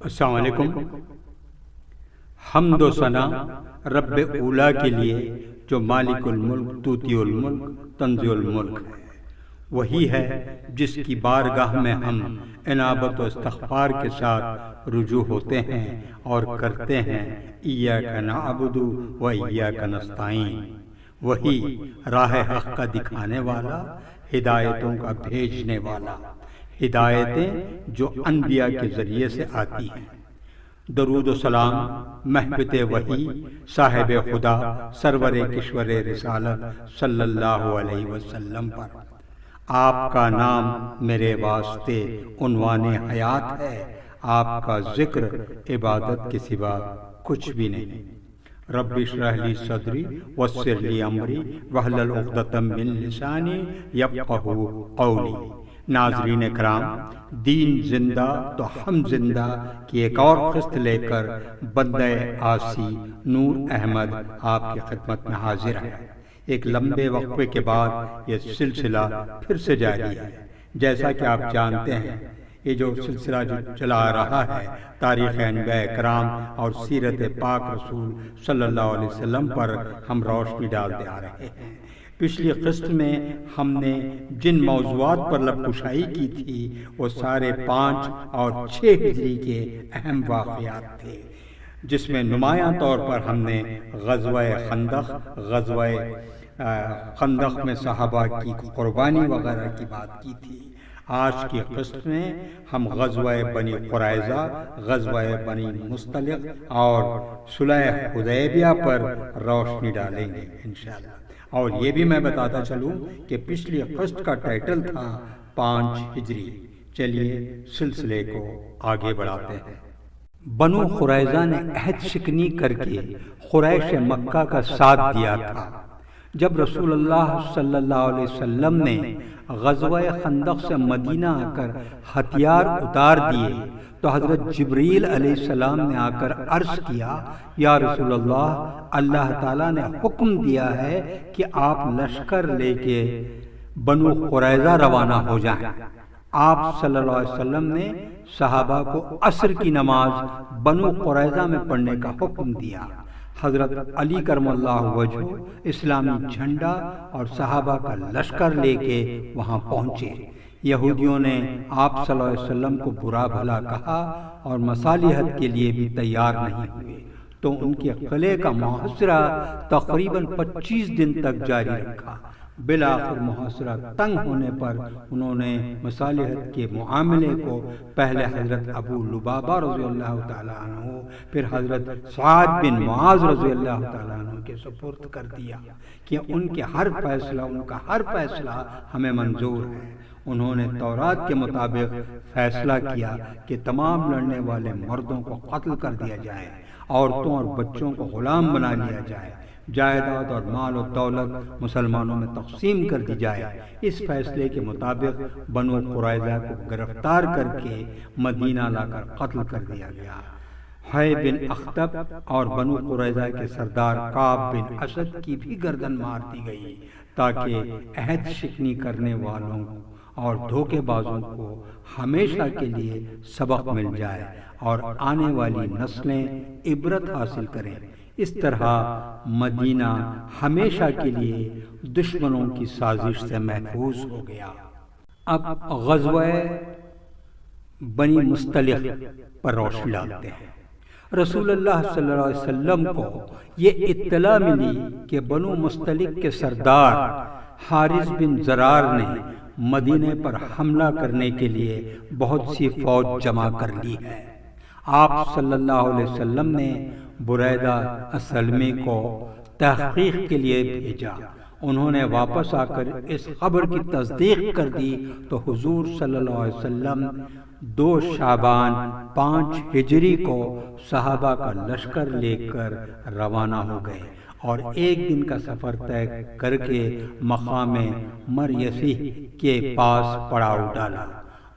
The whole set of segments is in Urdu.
السلام علیکم۔ حمد و ثنا رب اولا کے لیے جو مالک الملک توتی الملک تنزع الملک ہے، وہی ہے جس کی بارگاہ میں ہم انابت و استغفار کے ساتھ رجوع ہوتے ہیں اور کرتے ہیں ایاک نعبد و ایاک نستعین۔ وہی راہ حق کا دکھانے والا، ہدایتوں کا بھیجنے والا، ہدایتیں جو انبیاء کے ذریعے سے آتی ہیں۔ درود و سلام محبت وحی صاحب خدا سرور کشور رسالت صلی اللہ علیہ وسلم پر۔ آپ کا نام میرے واسطے عنوان حیات ہے، آپ کا ذکر عبادت کے سوا کچھ بھی نہیں۔ رب اشرح لی صدری ویسر لی امری واحلل عقدۃ من لسانی یفقہوا قولی۔ ناظرین کرام، دین زندہ تو ہم زندہ کی ایک اور قسط لے کر بندہ آسی نور احمد آپ کی خدمت میں حاضر ہے۔ ایک لمبے وقفے کے بعد یہ سلسلہ پھر سے جاری ہے۔ جیسا کہ آپ جانتے ہیں، یہ جو سلسلہ جو چلا رہا ہے تاریخ انبیاء کرام اور سیرت پاک رسول صلی اللہ علیہ وسلم پر ہم روشنی ڈالتے آ رہے ہیں۔ پچھلی قسط میں ہم نے جن موضوعات پر لب کشائی کی تھی وہ سارے 5 اور 6 ہجری کے اہم واقعات تھے، جس میں نمایاں طور پر ہم نے غزوہ خندق میں صحابہ کی قربانی وغیرہ کی بات کی تھی۔ آج کی قسط میں ہم غزوہ بنی قریظہ، غزوہ بنی مصطلق اور صلح حدیبیہ پر روشنی ڈالیں گے انشاءاللہ۔ اور یہ بھی میں بتاتا چلوں کہ پچھلی قسط کا ٹائٹل تھا 5 ہجری۔ چلیے سلسلے کو آگے بڑھاتے ہیں۔ بنو قریظہ نے عہد شکنی کر کے قریش مکہ کا ساتھ دیا تھا۔ جب رسول اللہ صلی اللہ علیہ وسلم نے غزوہ خندق سے مدینہ آ کر ہتھیار اتار دیے تو حضرت جبریل علیہ السلام نے آ کر عرض کیا، یا رسول اللہ تعالیٰ نے حکم دیا ہے کہ آپ لشکر لے کے بنو قریظہ روانہ ہو جائیں۔ آپ صلی اللہ علیہ وسلم نے صحابہ کو عصر کی نماز بنو قریظہ میں پڑھنے کا حکم دیا۔ حضرت علی کرم اللہ وجہ اسلامی جھنڈا اور صحابہ کا لشکر لے کے وہاں پہنچے۔ یہودیوں نے آپ صلی اللہ علیہ وسلم کو برا بھلا کہا اور مصالحت کے لیے بھی تیار نہیں ہوئے، تو ان کے قلعے کا محاصرہ تقریباً 25 دن تک جاری رکھا۔ بالآخر محاصرہ تنگ ہونے پر انہوں نے مصالحت کے معاملے کو پہلے حضرت ابو لبابہ رضی اللہ تعالیٰ عنہ، پھر حضرت سعد بن معاذ رضی اللہ تعالیٰ عنہ کے سپرد کر دیا کہ ان کا ہر فیصلہ ہمیں منظور ہے۔ انہوں نے تورات کے مطابق فیصلہ کیا کہ تمام لڑنے والے مردوں کو قتل کر دیا جائے، عورتوں اور بچوں کو غلام بنا لیا جائے، جائیداد اور مال و دولت مسلمانوں میں تقسیم کر دی جائے۔ اس فیصلے کے مطابق بنو قریظہ کو گرفتار کر کے مدینہ لا کر قتل کر دیا گیا۔ حی بن اخطب اور بنو قریظہ کے سردار کعب بن اسد کی بھی گردن مار دی گئی، تاکہ عہد شکنی کرنے والوں اور دھوکے بازوں کو ہمیشہ کے لیے سبق مل جائے اور آنے والی نسلیں عبرت حاصل کریں۔ اس طرح مدینہ ہمیشہ کے لیے دشمنوں کی سازش سے محفوظ ہو گیا۔ اب غزوہ بنی مصطلق پر روشنی ڈالتے ہیں۔ رسول اللہ صلی اللہ علیہ وسلم کو یہ اطلاع ملی کہ بنو مصطلق کے سردار حارث بن زرار نے مدینے پر حملہ کرنے کے لیے بہت سی فوج جمع کر لی ہے۔ آپ صلی اللہ علیہ وسلم نے بریدہ اسلمی کو تحقیق کے لیے بھیجا۔ انہوں نے واپس آ کر اس خبر کی تصدیق کر دی تو حضور صلی اللہ علیہ وسلم 2 شعبان 5 ہجری کو صحابہ کا لشکر لے کر روانہ ہو گئے اور 1 دن کا سفر طے کر کے مقام مریسی کے پاس پڑاؤ ڈالا۔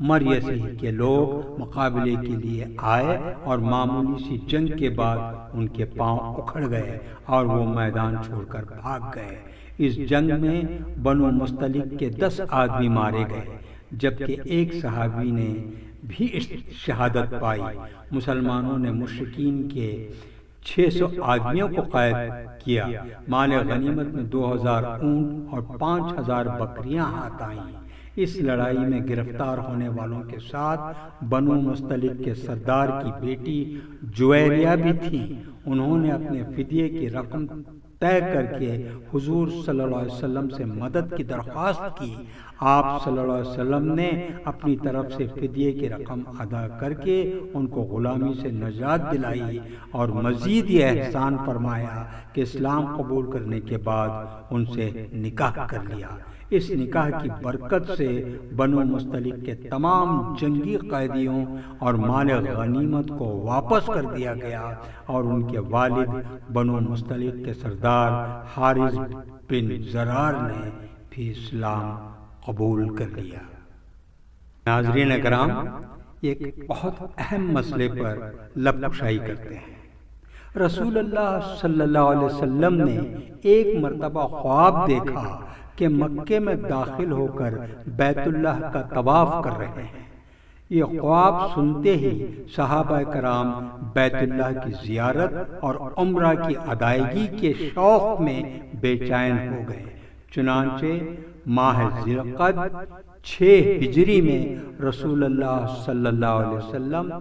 مریسی کے لوگ مقابلے کے لیے آئے اور معمولی سی جنگ کے بعد ان کے پاؤں اکھڑ گئے اور وہ میدان چھوڑ کر بھاگ گئے۔ اس جنگ میں بنو مصطلق کے 10 آدمی مارے گئے، جبکہ ایک صحابی نے بھی شہادت پائی۔ مسلمانوں نے مشرکین کے 600 آدمیوں کو قید کیا۔ مال غنیمت میں 2000 اونٹ اور 5000 بکریاں ہاتھ آئیں۔ اس لڑائی میں گرفتار ہونے والوں کے ساتھ بنو مستلق کے سردار کی بیٹی جویریہ بھی تھی۔ انہوں نے اپنے فدیے کی رقم طے کر کے حضور صلی اللہ علیہ وسلم سے مدد کی درخواست کی۔ آپ صلی اللہ علیہ وسلم نے اپنی طرف سے فدیے کی رقم ادا کر کے ان کو غلامی سے نجات دلائی اور مزید یہ احسان فرمایا کہ اسلام قبول کرنے کے بعد ان سے نکاح کر لیا۔ اس نکاح کی برکت سے بنو مستلق کے تمام جنگی قیدیوں اور مال غنیمت کو واپس کر دیا گیا اور ان کے والد بنو مستلق کے سردار حارث بن زرار نے بھی اسلام قبول کر لیا۔ ناظرین کرام، ایک بہت اہم مسئلے پر لب کشائی کرتے ہیں۔ رسول اللہ صلی اللہ علیہ وسلم نے ایک مرتبہ خواب دیکھا کہ مکے میں داخل ہو کر بیت اللہ کا طواف کر رہے ہیں۔ یہ خواب سنتے ہی صحابہ کرام بیت اللہ کی زیارت اور عمرہ کی ادائیگی کے شوق میں بے چین ہو گئے۔ چنانچہ ماہ ذی القعدہ 6 ہجری میں رسول اللہ صلی اللہ علیہ وسلم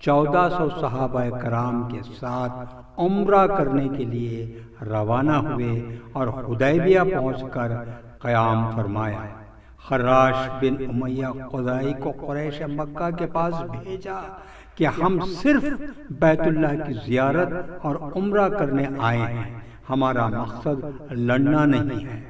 1400 صحابہ کرام کے ساتھ عمرہ کرنے کے لیے روانہ ہوئے اور حدیبیہ پہنچ کر قیام فرمایا۔ خراش بن امیہ خزاعی کو قریش مکہ کے پاس بھیجا کہ ہم صرف بیت اللہ کی زیارت اور عمرہ کرنے آئے ہیں، ہمارا مقصد لڑنا نہیں ہے۔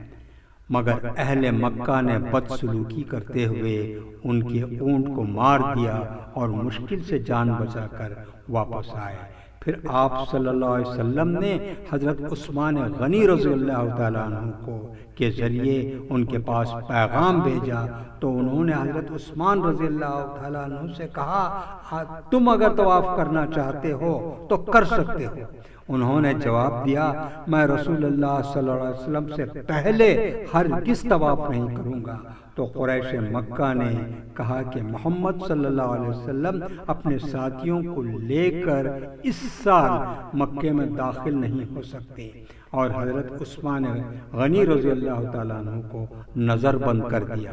مگر اہل مکہ نے بدسلوکی کرتے ہوئے ان کے اونٹ کو مار دیا اور مشکل سے جان بچا کر واپس آئے۔ پھر آپ صلی اللہ علیہ وسلم نے حضرت عثمان غنی رضی اللہ تعالیٰ عنہ کو کے ذریعے ان کے پاس پیغام بھیجا تو انہوں نے حضرت عثمان رضی اللہ تعالیٰ عنہ سے کہا، تم اگر طواف کرنا چاہتے ہو تو کر سکتے ہو۔ انہوں نے جواب دیا، میں رسول اللہ صلی اللہ علیہ وسلم سے پہلے ہرگز طواف نہیں کروں گا۔ تو قریش مکہ نے کہا کہ محمد صلی اللہ علیہ وسلم اپنے ساتھیوں کو لے کر اس سال مکے میں داخل نہیں ہو سکتے، اور حضرت عثمان غنی رضی اللہ تعالیٰ عنہ کو نظر بند کر دیا۔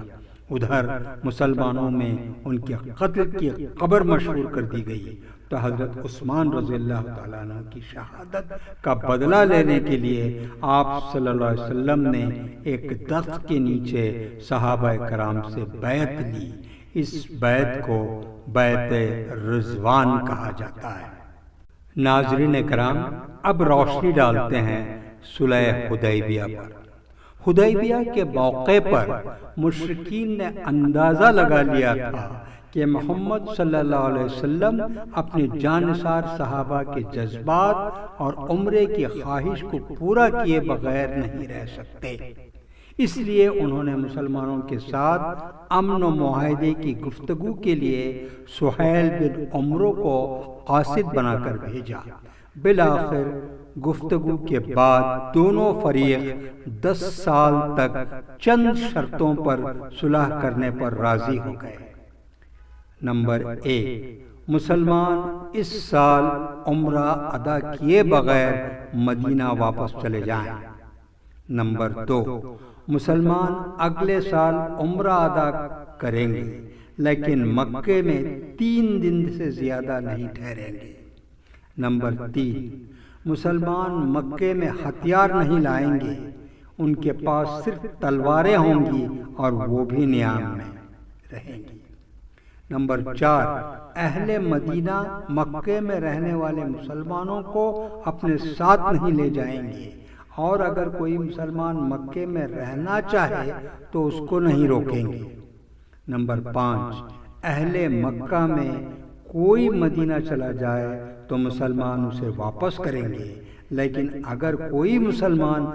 ادھر مسلمانوں میں ان کے قتل کی خبر مشہور کر دی گئی تو حضرت عثمان رضی اللہ تعالیٰ عنہ کی شہادت کا بدلہ لینے کے لیے آپ صلی اللہ علیہ وسلم نے ایک درخت کے نیچے صحابہ کرام سے بیعت لی۔ اس بیعت کو بیعت رضوان کہا جاتا ہے۔ ناظرین کرام، اب روشنی ڈالتے ہیں صلح حدیبیہ پر۔ حدیبیہ کے موقع پر مشرکین نے اندازہ لگا لیا تھا کہ محمد صلی اللہ علیہ وسلم اپنے جانثار صحابہ کے جذبات اور عمرے کی خواہش کو پورا کیے بغیر نہیں رہ سکتے۔ اس لیے انہوں نے مسلمانوں کے ساتھ امن و معاہدے کی گفتگو کے لیے سہیل بن عمرو کو قاصد بنا کر بھیجا۔ بالآخر گفتگو کے بعد دونوں فریق 10 سال تک چند شرطوں پر صلح کرنے پر راضی ہو گئے۔ نمبر 1، مسلمان اس سال عمرہ ادا کیے بغیر مدینہ واپس چلے جائیں۔ نمبر 2، مسلمان اگلے سال عمرہ ادا کریں گے لیکن مکے میں 3 دن سے زیادہ نہیں ٹھہریں گے۔ نمبر 3، مسلمان مکے میں ہتھیار نہیں لائیں گے، ان کے پاس صرف تلواریں ہوں گی اور وہ بھی نیام میں رہیں گی۔ نمبر 4، اہل مدینہ مکے میں رہنے والے مسلمانوں کو اپنے ساتھ نہیں لے جائیں گے، اور اگر کوئی مسلمان مکے میں رہنا چاہے تو اس کو نہیں روکیں گے۔ نمبر 5، اہل مکہ میں کوئی مدینہ چلا جائے تو مسلمان اسے واپس کریں گے، لیکن اگر کوئی مسلمان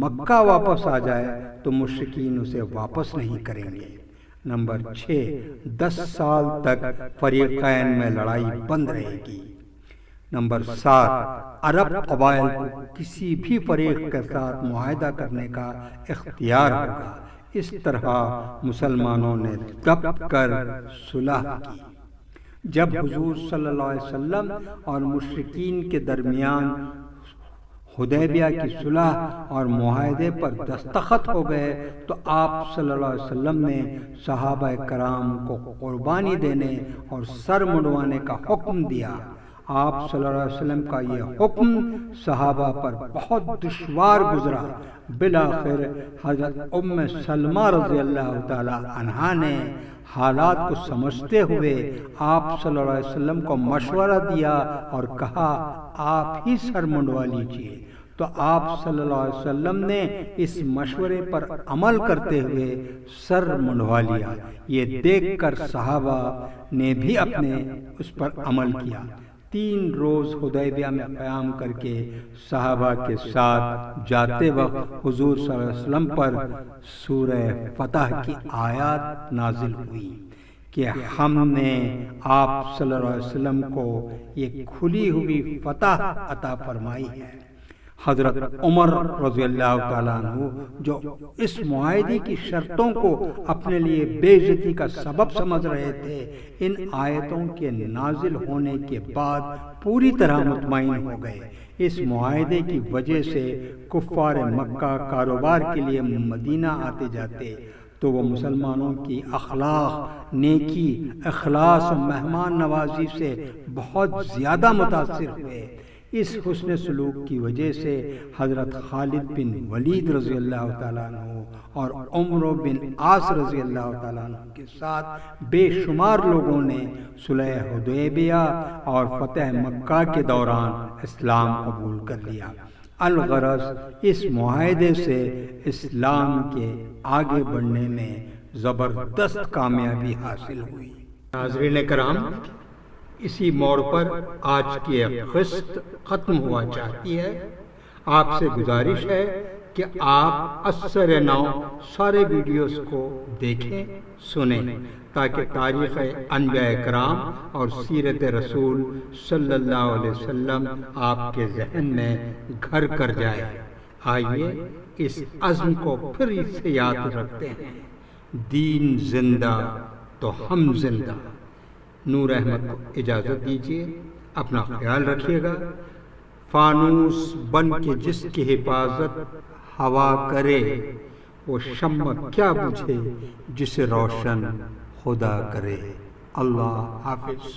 مکہ واپس آ جائے تو مشرکین اسے واپس نہیں کریں گے۔ نمبر 6، 10 سال تک فریقین میں لڑائی بند رہے گی۔ نمبر 7، عرب قبائل کو کسی بھی فریق کے ساتھ معاہدہ کرنے کا اختیار ہوگا۔ اس طرح مسلمانوں نے دب کر صلح کی۔ جب حضور صلی اللہ علیہ وسلم اور مشرکین کے درمیان حدیبیہ کی صلح اور معاہدے پر دستخط ہو گئے تو آپ صلی اللہ علیہ وسلم نے صحابہ کرام کو قربانی دینے اور سر منڈوانے کا حکم دیا۔ آپ صلی اللہ علیہ وسلم کا یہ حکم صحابہ پر بہت دشوار گزرا۔ بالآخر حضرت ام سلمہ رضی اللہ تعالی عنہا نے حالات کو سمجھتے ہوئے آپ صلی اللہ علیہ وسلم کو مشورہ دیا اور کہا آپ ہی سر منڈوا لیجئے، تو آپ صلی اللہ علیہ وسلم نے اس مشورے پر عمل کرتے ہوئے سر منڈوا لیا۔ یہ دیکھ کر صحابہ نے بھی اپنے اس پر عمل کیا۔ 3 روز حدیبیہ میں قیام کر کے صحابہ کے ساتھ جاتے وقت حضور صلی اللہ علیہ وسلم پر سورہ فتح کی آیات نازل ہوئی کہ ہم نے آپ صلی اللہ علیہ وسلم کو یہ کھلی ہوئی فتح عطا فرمائی ہے۔ حضرت عمر رضی اللہ تعالیٰ عنہ جو اس معاہدے کی شرطوں کو اپنے لیے بے عزتی کا سبب سمجھ رہے تھے، ان آیتوں کے نازل ہونے کے بعد پوری طرح مطمئن ہو گئے۔ اس معاہدے کی وجہ سے کفار مکہ کاروبار کے لیے مدینہ آتے جاتے تو وہ مسلمانوں کی اخلاق، نیکی، اخلاص و مہمان نوازی سے بہت زیادہ متاثر ہوئے۔ اس حسن سلوک کی وجہ سے حضرت خالد بن ولید رضی اللہ تعالیٰ عنہ اور عمر بن عاص رضی اللہ تعالیٰ عنہ کے ساتھ بے شمار لوگوں نے صلح حدیبیہ اور فتح مکہ کے دوران اسلام قبول کر لیا۔ الغرض اس معاہدے سے اسلام کے آگے بڑھنے میں زبردست کامیابی حاصل ہوئی۔ ناظرین کرام، اسی موڑ پر آج کی قسط ختم ہوا چاہتی ہے۔ آپ سے گزارش ہے کہ آپ اثر نو سارے ویڈیوز کو دیکھیں، سنیں، تاکہ تاریخ انبیاء کرام اور سیرت رسول صلی اللہ علیہ وسلم آپ کے ذہن میں گھر کر جائے۔ آئیے اس عزم کو پھر سے یاد رکھتے ہیں، دین زندہ تو ہم زندہ۔ نور احمد کو اجازت دیجیے، اپنا خیال رکھیے گا۔ فانوس بن کے جس کی حفاظت ہوا کرے، وہ شمع کیا بجھے جسے روشن خدا کرے۔ اللہ حافظ۔